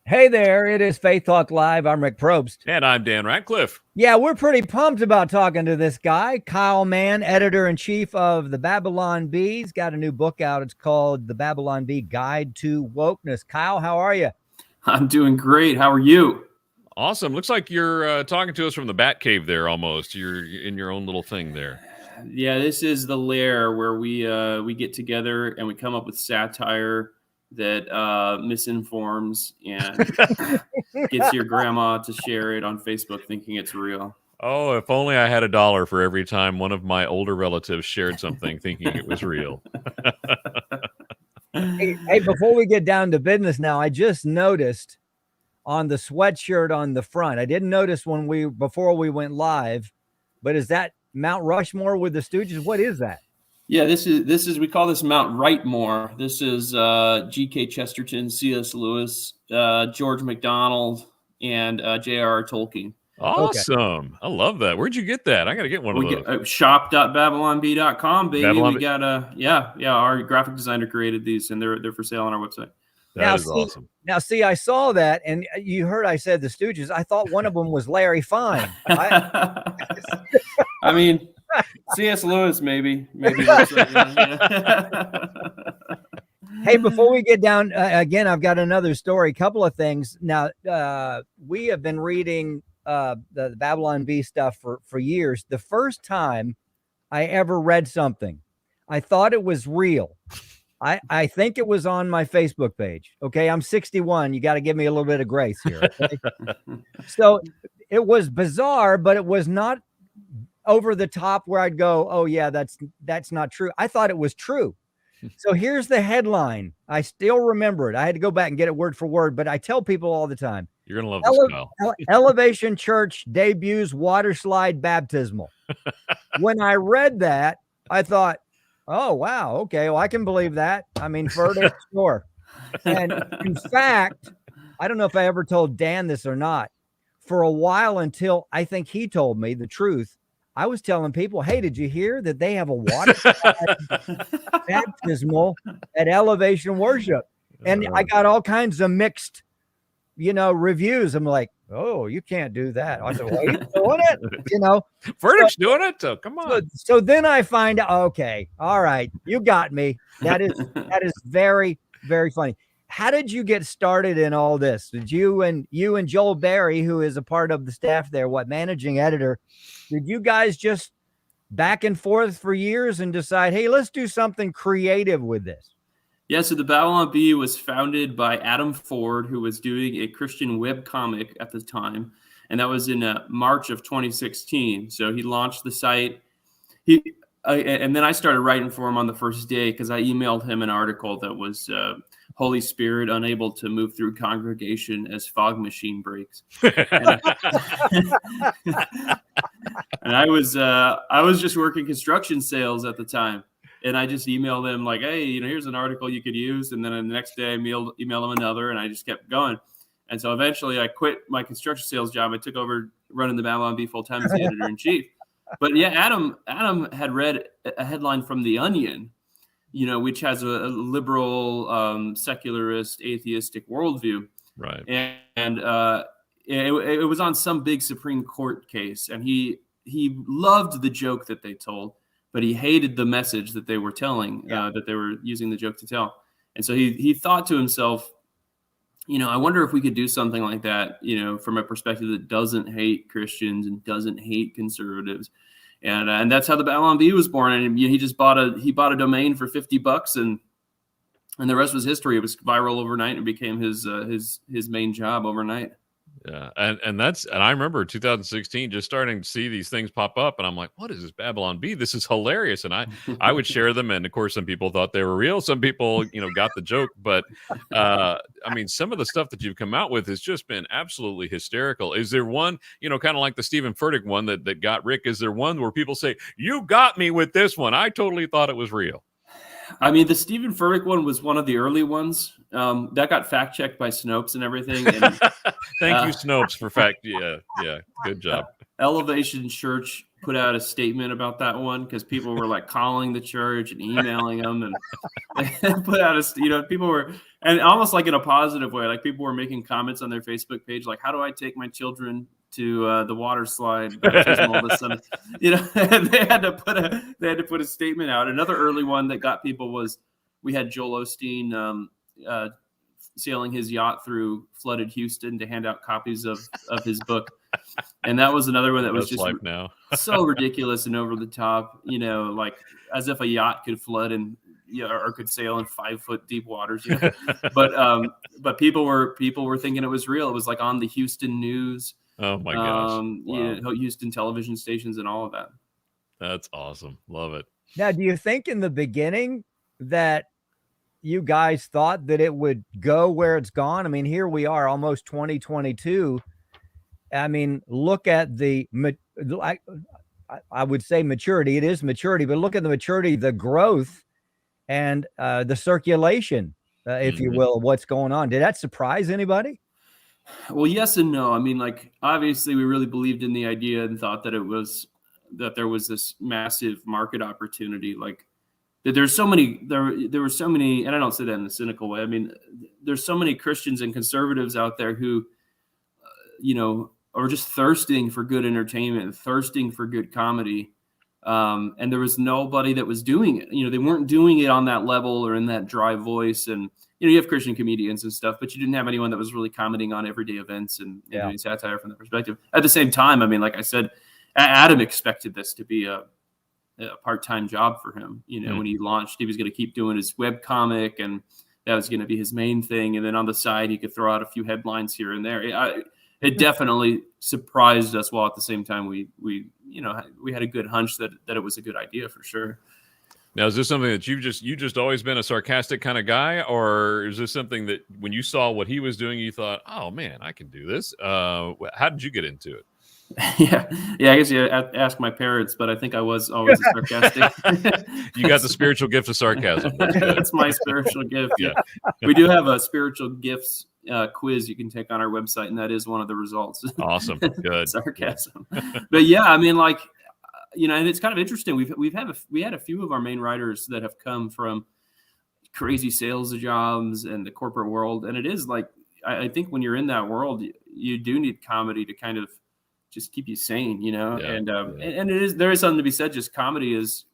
Hey there, it is Faith Talk Live. I'm Rick Probst. And I'm Dan Ratcliffe. Yeah, we're pretty pumped about talking to this guy, Kyle Mann, editor-in-chief of the Babylon Bee. He's got a new book out. It's called The Babylon Bee Guide to Wokeness. Kyle, how are you? I'm doing great. How are you? Awesome. Looks like you're talking to us from the Bat Cave there almost. You're in your own little thing there. Yeah, this is the lair where we get together and we come up with satire that misinforms and gets your grandma to share it on Facebook thinking it's real. Oh, if only I had $1 for every time one of my older relatives shared something thinking it was real. Hey, before we get down to business now, I just noticed on the sweatshirt on the front, I didn't notice before we went live, but is that Mount Rushmore with the Stooges? What is that? Yeah, this is we call this Mount Rightmore. This is G.K. Chesterton, C.S. Lewis, George MacDonald, and J.R.R. Tolkien. Awesome. Okay. I love that. Where'd you get that? I got to get one of those. Shop.babylonbee.com, baby. We got our graphic designer created these and they're for sale on our website. That is awesome. Now, see, I saw that, and you heard I said the Stooges. I thought one of them was Larry Fine. I mean, C.S. Lewis, maybe. Hey, before we get down, again, I've got another story, a couple of things. Now, we have been reading the Babylon Bee stuff for years. The first time I ever read something, I thought it was real. I think it was on my Facebook page. Okay, I'm 61. You got to give me a little bit of grace here. Okay? So it was bizarre, but it was not over the top where I'd go, oh yeah, that's not true. I thought it was true. So here's the headline. I still remember it. I had to go back and get it word for word, but I tell people all the time. You're going to love this, Kyle. Elevation Church debuts water slide baptismal. When I read that, I thought, oh, wow. Okay. Well, I can believe that. I mean, further, sure. And in fact, I don't know if I ever told Dan this or not. For a while, until I think he told me the truth, I was telling people, hey, did you hear that they have a water baptismal at Elevation Worship? And I got all kinds of mixed, reviews. I'm like, oh, you can't do that. I said, well, you're doing it, Furtick's doing it, so come on. So then I find out, okay, all right, you got me. That is very, very funny. How did you get started in all this? Did you and Joel Berry, who is a part of the staff there, managing editor, did you guys just back and forth for years and decide, hey, let's do something creative with this? Yeah, so the Babylon Bee was founded by Adam Ford, who was doing a Christian web comic at the time, and that was in March of 2016. So he launched the site. And then I started writing for him on the first day because I emailed him an article that was Holy Spirit unable to move through congregation as fog machine breaks. And I was just working construction sales at the time. And I just emailed them like, hey, here's an article you could use. And then the next day I emailed them another, and I just kept going. And so eventually I quit my construction sales job. I took over running the Babylon Bee full time as the editor-in-chief. But yeah, Adam had read a headline from The Onion, which has a liberal, secularist, atheistic worldview. Right. And it was on some big Supreme Court case. And he loved the joke that they told, but he hated the message that they were telling, that they were using the joke to tell. And so he thought to himself, I wonder if we could do something like that, from a perspective that doesn't hate Christians and doesn't hate conservatives. And that's how the Babylon Bee was born. And he just bought a domain for $50, and the rest was history. It was viral overnight and became his main job overnight. Yeah. And I remember 2016 just starting to see these things pop up, and I'm like, what is this Babylon Bee? This is hilarious. And I would share them. And of course, some people thought they were real. Some people, got the joke. But some of the stuff that you've come out with has just been absolutely hysterical. Is there one, kind of like the Stephen Furtick one that got Rick? Is there one where people say, you got me with this one? I totally thought it was real. I mean, the Stephen Furtick one was one of the early ones that got fact checked by Snopes and everything. And, Thank you, Snopes, for fact. Yeah, good job. Elevation Church put out a statement about that one because people were like calling the church and emailing them, and put out people were, and almost like in a positive way, like people were making comments on their Facebook page, like, how do I take my children to the water slide baptismal this Sunday? And they had to put a statement out. Another early one that got people was, we had Joel Osteen sailing his yacht through flooded Houston to hand out copies of his book. And that was another one that was just so ridiculous and over the top, like as if a yacht could flood and or could sail in 5-foot deep waters. But people were thinking it was real. It was like on the Houston news. Oh my gosh! Wow. Houston television stations and all of that. That's awesome. Love it. Now, do you think in the beginning that you guys thought that it would go where it's gone? I mean, here we are, almost 2022. I mean, look at I would say maturity. It is maturity, but look at the maturity, the growth, and the circulation, if you will, of what's going on. Did that surprise anybody? Well, yes and no. I mean, like, obviously we really believed in the idea and thought that there was this massive market opportunity. Like, that there were so many, and I don't say that in a cynical way. I mean, there's so many Christians and conservatives out there who, are just thirsting for good entertainment, thirsting for good comedy. And there was nobody that was doing it. They weren't doing it on that level or in that dry voice. And, you have Christian comedians and stuff, but you didn't have anyone that was really commenting on everyday events and doing satire from that perspective. At the same time, I mean, like I said, Adam expected this to be a part-time job for him. When he launched, he was going to keep doing his web comic, and that was going to be his main thing. And then on the side, he could throw out a few headlines here and there. It definitely surprised us, while at the same time we had a good hunch that it was a good idea for sure. Now, is this something that you just always been a sarcastic kind of guy, or is this something that when you saw what he was doing, you thought, oh man, I can do this? How did you get into it? Yeah. I guess you ask my parents, but I think I was always a sarcastic. You got the spiritual gift of sarcasm. That's my spiritual gift. Yeah. We do have a spiritual gifts quiz you can take on our website, and that is one of the results. Awesome. Good. Sarcasm. But yeah, I mean, like, and it's kind of interesting. We had a few of our main writers that have come from crazy sales jobs and the corporate world, and it is like, I think when you're in that world, you do need comedy to kind of just keep you sane, and there is something to be said. Just comedy is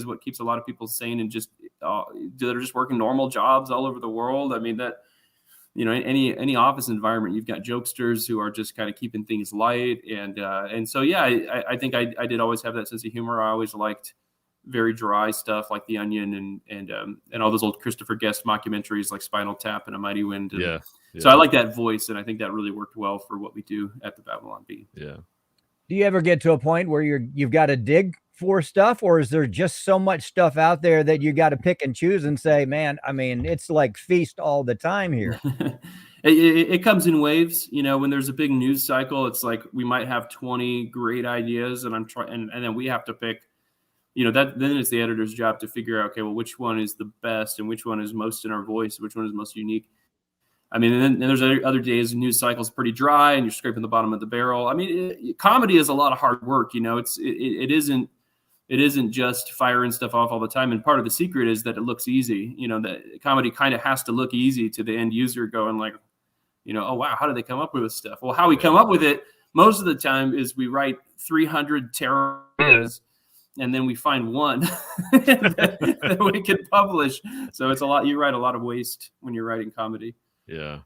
what keeps a lot of people sane, and just they're just working normal jobs all over the world. I mean, that, any office environment, you've got jokesters who are just kind of keeping things light. And so, yeah, I think I did always have that sense of humor. I always liked very dry stuff like The Onion and all those old Christopher Guest mockumentaries like Spinal Tap and A Mighty Wind. So I like that voice, and I think that really worked well for what we do at the Babylon Bee. Yeah. Do you ever get to a point where you've got to dig for stuff, or is there just so much stuff out there that you got to pick and choose and say, man, I mean, it's like feast all the time here? It comes in waves. When there's a big news cycle, it's like we might have 20 great ideas, and and then we have to pick. Then it's the editor's job to figure out, okay, well, which one is the best and which one is most in our voice, which one is most unique. I mean, and then there's other days the news cycle is pretty dry and you're scraping the bottom of the barrel. I mean, comedy is a lot of hard work. It isn't just firing stuff off all the time. And part of the secret is that it looks easy. That comedy kind of has to look easy to the end user, going like, oh wow, how did they come up with this stuff? Well, how we come up with it most of the time is we write 300 terrible ideas, and then we find one that we can publish. So it's a lot. You write a lot of waste when you're writing comedy. Yeah.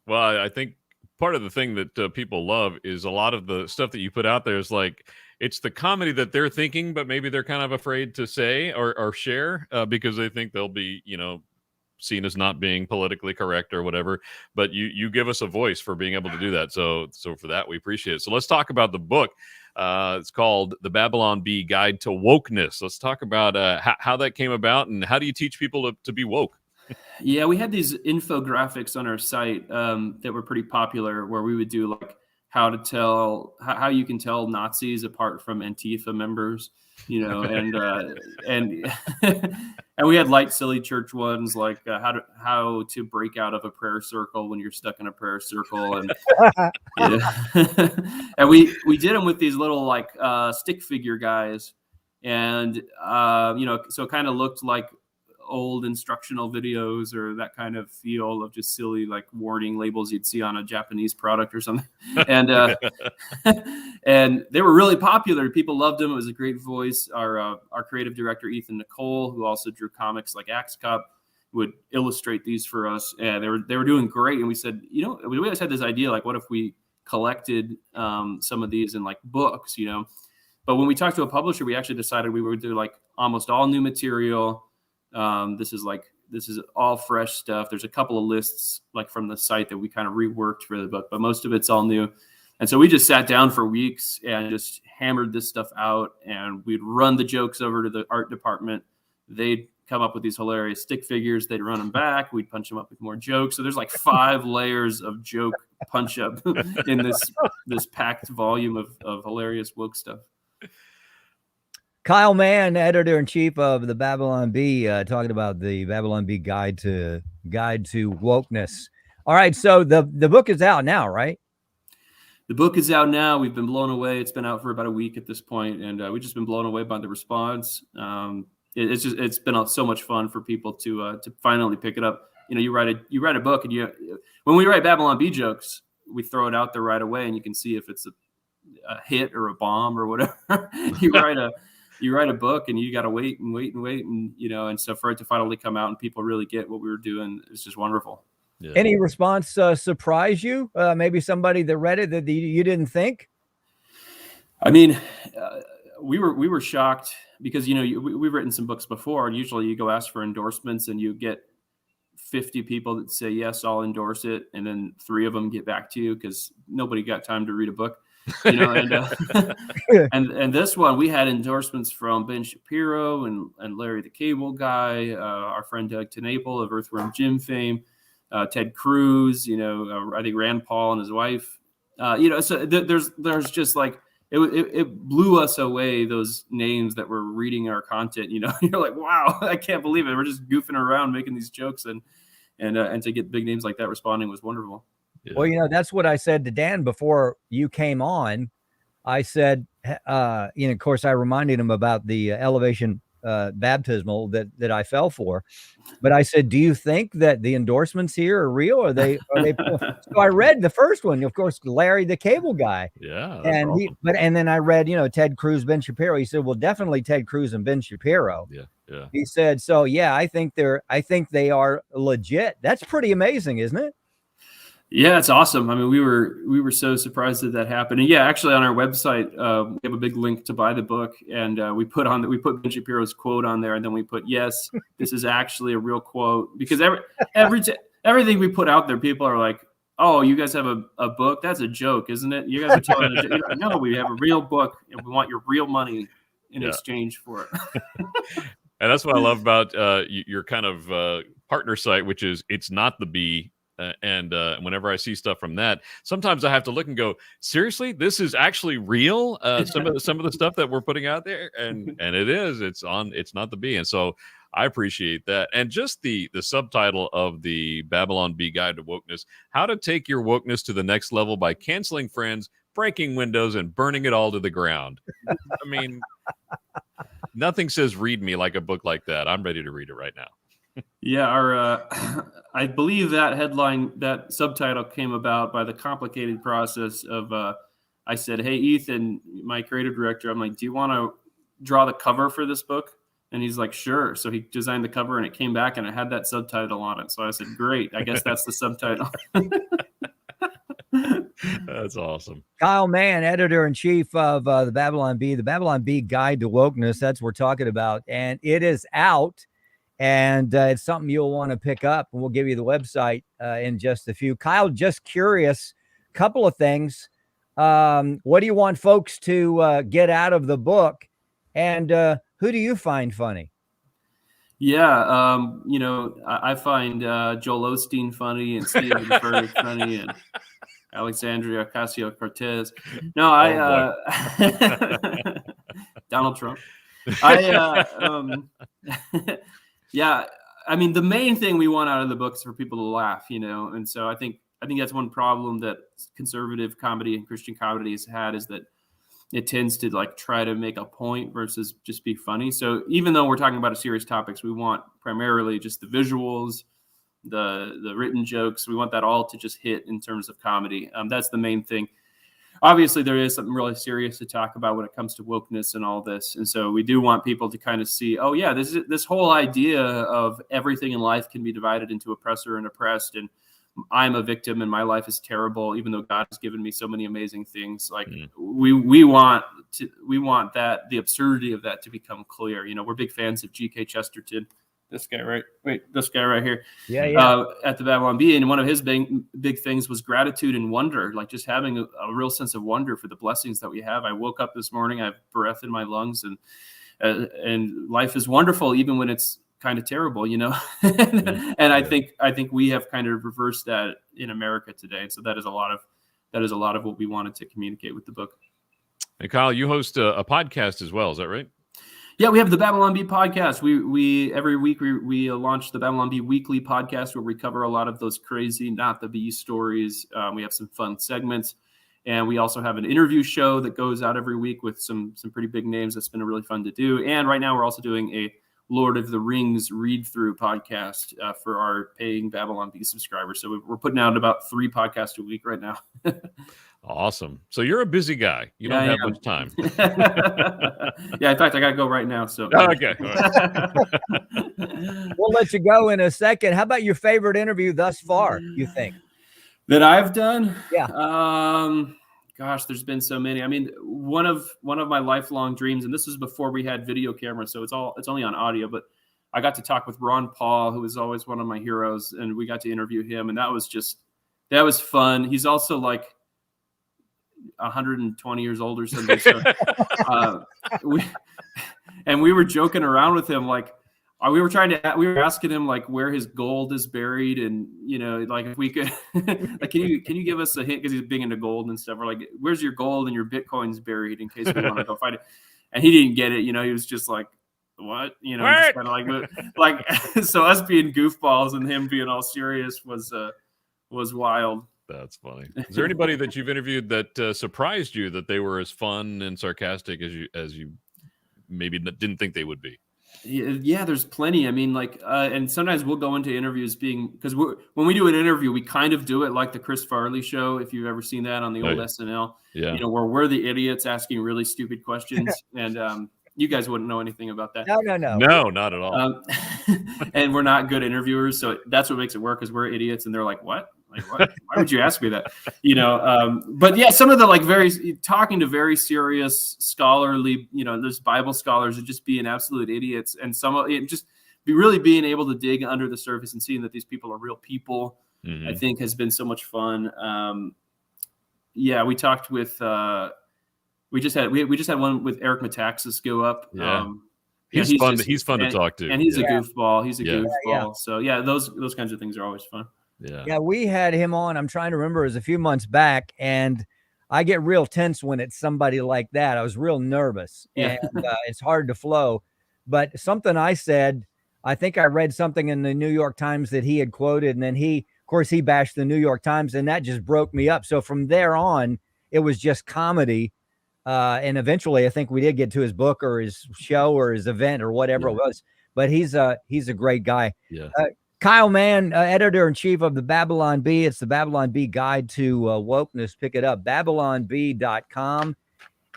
Well, I think part of the thing that people love is a lot of the stuff that you put out there is like, it's the comedy that they're thinking, but maybe they're kind of afraid to say or share because they think they'll be, seen as not being politically correct or whatever. But you give us a voice for being able to do that. So for that, we appreciate it. So let's talk about the book. It's called The Babylon Bee Guide to Wokeness. Let's talk about how that came about, and how do you teach people to be woke? Yeah, we had these infographics on our site that were pretty popular, where we would do like how you can tell Nazis apart from Antifa members, and and And we had light, silly church ones like how to break out of a prayer circle when you're stuck in a prayer circle, and and we did them with these little like stick figure guys, and so it kind of looked like old instructional videos or that kind of feel of just silly like warning labels you'd see on a Japanese product or something, and and they were really popular. People loved them. It was a great voice. Our creative director Ethan Nicole, who also drew comics like Axe Cop, would illustrate these for us, and they were doing great. And we said, we always had this idea like, what if we collected some of these in like books, But when we talked to a publisher, we actually decided we would do like almost all new material. This is all fresh stuff. There's a couple of lists like from the site that we kind of reworked for the book, but most of it's all new. And so we just sat down for weeks and just hammered this stuff out, and we'd run the jokes over to the art department. They'd come up with these hilarious stick figures. They'd run them back. We'd punch them up with more jokes. So there's like 5 layers of joke punch up in this packed volume of hilarious woke stuff. Kyle Mann, editor-in-chief of the Babylon Bee, talking about the Babylon Bee Guide to Wokeness. All right, so the book is out now, right? The book is out now. We've been blown away. It's been out for about a week at this point, and we've just been blown away by the response. It's been so much fun for people to finally pick it up. You write a book, and when we write Babylon Bee jokes, we throw it out there right away, and you can see if it's a hit or a bomb or whatever. You write a book, and you got to wait, and so for it to finally come out and people really get what we were doing, it's just wonderful. Yeah. Any response surprise you? Maybe somebody that read it that you didn't think? I mean, we were shocked because we've written some books before, and usually you go ask for endorsements and you get 50 people that say yes, I'll endorse it, and then 3 of them get back to you because nobody got time to read a book. And and this one we had endorsements from Ben Shapiro and Larry the Cable Guy, our friend Doug TenNapel of Earthworm Jim fame, Ted Cruz, I think Rand Paul and his wife, so there's just like it blew us away, those names that were reading our content. You're like, wow, I can't believe it. We're just goofing around making these jokes, and to get big names like that responding was wonderful. Yeah. Well, that's what I said to Dan before you came on. I said, of course, I reminded him about the elevation baptismal that I fell for, but I said, do you think that the endorsements here are real? Are they? So I read the first one, of course, Larry the Cable Guy. Yeah, and awesome. and then I read, Ted Cruz, Ben Shapiro. He said, well, definitely Ted Cruz and Ben Shapiro. Yeah. He said, so yeah, I think they are legit. That's pretty amazing, isn't it? Yeah, it's awesome. I mean, we were so surprised that happened. And yeah, actually on our website, we have a big link to buy the book, and we put Ben Shapiro's quote on there, and then we put, yes, this is actually a real quote, because everything we put out there, people are like, oh, you guys have a book? That's a joke, isn't it? You guys are telling a joke. No, we have a real book, and we want your real money in exchange for it. And that's what I love about your kind of partner site, which is It's Not the Bee. And whenever I see stuff from that, sometimes I have to look and go, seriously, this is actually real. Some of the stuff that we're putting out there, and it is. It's Not the Bee, and so I appreciate that. And just the subtitle of the Babylon Bee Guide to Wokeness: How to Take Your Wokeness to the Next Level by Canceling Friends, Breaking Windows, and Burning It All to the Ground. I mean, nothing says read me like a book like that. I'm ready to read it right now. Yeah, I believe that subtitle came about by the complicated process of, I said, hey, Ethan, my creative director, I'm like, do you want to draw the cover for this book? And he's like, sure. So he designed the cover, and it came back, and it had that subtitle on it. So I said, great, I guess that's the subtitle. That's awesome. Kyle Mann, editor-in-chief of the Babylon Bee Guide to Wokeness. That's what we're talking about. And it is out. And it's something you'll want to pick up, and we'll give you the website in just a few. Kyle, just curious, couple of things. What do you want folks to get out of the book, and who do you find funny? Yeah, I find Joel Osteen funny, and Stephen Furtick funny, and Alexandria Ocasio-Cortez. No, Donald Trump. Yeah, I mean, the main thing we want out of the book is for people to laugh, and so I think that's one problem that conservative comedy and Christian comedy has had, is that it tends to like try to make a point versus just be funny. So even though we're talking about serious topics, we want primarily just the visuals, the written jokes. We want that all to just hit in terms of comedy. That's the main thing. Obviously, there is something really serious to talk about when it comes to wokeness and all this. And so we do want people to kind of see, oh, yeah, this whole idea of everything in life can be divided into oppressor and oppressed. And I'm a victim and my life is terrible, even though God has given me so many amazing things. Like we want that, the absurdity of that to become clear. We're big fans of G.K. Chesterton. This guy right here. Yeah. At the Babylon Bee. And one of his big things was gratitude and wonder, like just having a real sense of wonder for the blessings that we have. I woke up this morning, I have breath in my lungs, and life is wonderful, even when it's kind of terrible, and I think we have kind of reversed that in America today. And so that is a lot of what we wanted to communicate with the book. Hey, Kyle, you host a podcast as well. Is that right? Yeah, we have the Babylon Bee podcast. We every week we launch the Babylon Bee weekly podcast, where we cover a lot of those crazy, not the bee stories. We have some fun segments, and we also have an interview show that goes out every week with some pretty big names. That's been really fun to do. And right now we're also doing a Lord of the Rings read-through podcast for our paying Babylon Bee subscribers. So we're putting out about 3 podcasts a week right now. Awesome. So you're a busy guy. You don't have much time. Yeah, in fact, I got to go right now. So okay. All right. We'll let you go in a second. How about your favorite interview thus far, you think? That I've done? Yeah. Gosh, there's been so many. I mean, one of my lifelong dreams, and this was before we had video cameras, so it's only on audio, but I got to talk with Ron Paul, who was always one of my heroes, and we got to interview him, and that was fun. He's also like 120 years old or something. So we were joking around with him, like we were asking him like where his gold is buried, and like if we could like can you give us a hint, because he's big into gold and stuff. We're like, where's your gold and your Bitcoins buried in case we want to go find it? And he didn't get it. He was just like, what? Just kind of like so us being goofballs and him being all serious was wild. That's funny. Is there anybody that you've interviewed that surprised you that they were as fun and sarcastic as you maybe didn't think they would be? Yeah, there's plenty. I mean, like, and sometimes we'll go into interviews because when we do an interview, we kind of do it like the Chris Farley show, if you've ever seen that on the old SNL. Yeah. Where we're the idiots asking really stupid questions, and you guys wouldn't know anything about that. No, not at all. And we're not good interviewers, so that's what makes it work, because we're idiots, and they're like, "What? Like, what? Why would you ask me that?" But yeah, some of the talking to very serious scholarly, there's Bible scholars and just being absolute idiots, and some of it just really being able to dig under the surface and seeing that these people are real people. Mm-hmm. I think has been so much fun. We talked with we just had one with Eric Metaxas go up. Yeah. He's fun. He's fun to talk to, and he's a goofball. He's a goofball. Yeah. So yeah, those kinds of things are always fun. Yeah, we had him on. I'm trying to remember. It was a few months back, and I get real tense when it's somebody like that. I was real nervous, and it's hard to flow. But something I said, I think I read something in the New York Times that he had quoted, and then he bashed the New York Times, and that just broke me up. So from there on, it was just comedy. And eventually, I think we did get to his book or his show or his event or whatever it was. But he's a great guy. Yeah. Kyle Mann, editor-in-chief of the Babylon Bee. It's the Babylon Bee Guide to Wokeness. Pick it up, babylonbee.com.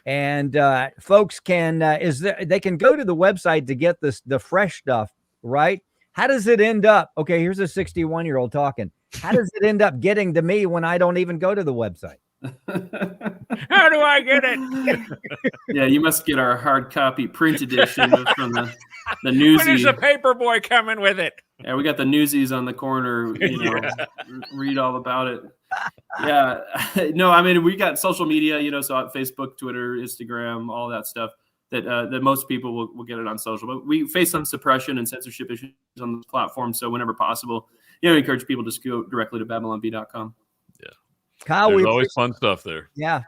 And folks can they can go to the website to get the fresh stuff, right? How does it end up? Okay, here's a 61-year-old talking. How does it end up getting to me when I don't even go to the website? How do I get it? Yeah, you must get our hard copy print edition from the Newsy. When is the paper boy coming with it? Yeah, we got the Newsies on the corner. Read all about it. Yeah, no, I mean, we got social media. So Facebook, Twitter, Instagram, all that stuff. That most people will get it on social, but we face some suppression and censorship issues on the platform. So whenever possible, we encourage people to just go directly to babylonbee.com. Kyle, there's always fun stuff there. Yeah.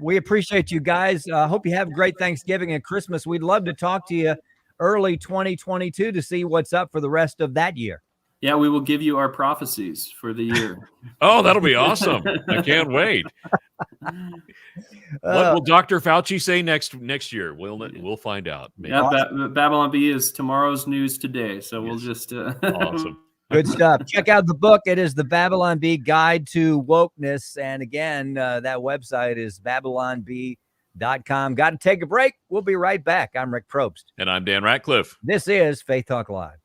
We appreciate you guys. Hope you have a great Thanksgiving and Christmas. We'd love to talk to you early 2022 to see what's up for the rest of that year. Yeah, we will give you our prophecies for the year. Oh, that'll be awesome. I can't wait. What will Dr. Fauci say next year? We'll find out. Maybe. Yeah, Awesome. Babylon Bee is tomorrow's news today. So we'll just awesome. Good stuff. Check out the book. It is the Babylon Bee Guide to Wokeness. And again, that website is babylonbee.com. Got to take a break. We'll be right back. I'm Rick Probst. And I'm Dan Ratcliffe. This is Faith Talk Live.